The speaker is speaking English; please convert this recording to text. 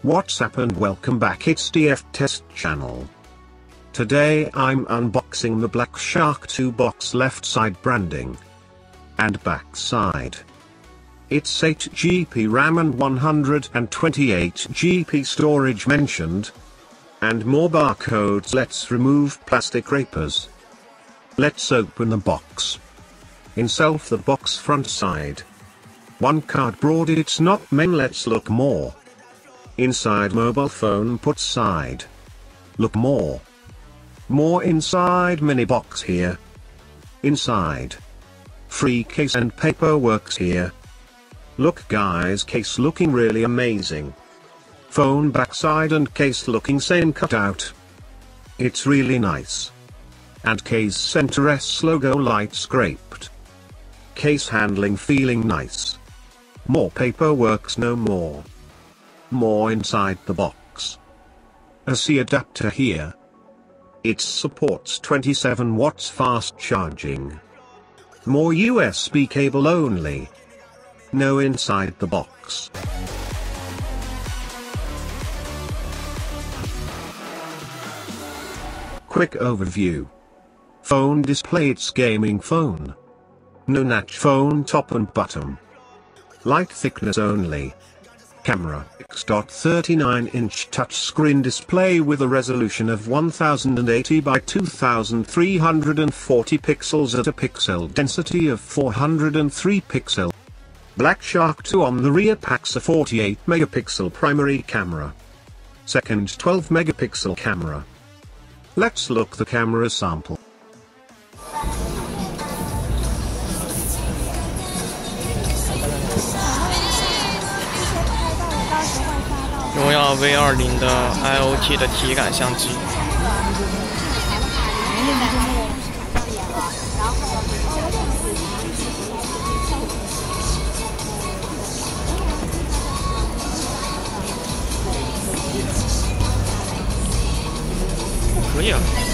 What's up and welcome back, it's DF Test Channel. Today I'm unboxing the Black Shark 2 box left side branding and back side. It's 8GB RAM and 128GB storage mentioned. And more barcodes. Let's remove plastic wrappers. Let's open the box. Inside the box front side. One cardboard, it's not main, let's look more. Inside mobile phone put side. Look more. More inside mini box here. Inside. Free case and paperwork's here. Look guys, case looking really amazing. Phone backside and case looking same cutout. It's really nice. And case center S logo light scraped. Case handling feeling nice. More paperwork's no more. More inside the box. A C adapter here. It supports 27 watts fast charging. More USB cable only. No inside the box. Quick overview. Phone display, it's gaming phone. No notch phone top and bottom. Light thickness only. Camera, 6.39-inch touchscreen display with a resolution of 1080 by 2340 pixels at a pixel density of 403 pixel. Black Shark 2 on the rear packs a 48 megapixel primary camera. Second 12 megapixel camera. Let's look the camera sample.荣耀 V20 的 IoT 的体感相机。可以啊。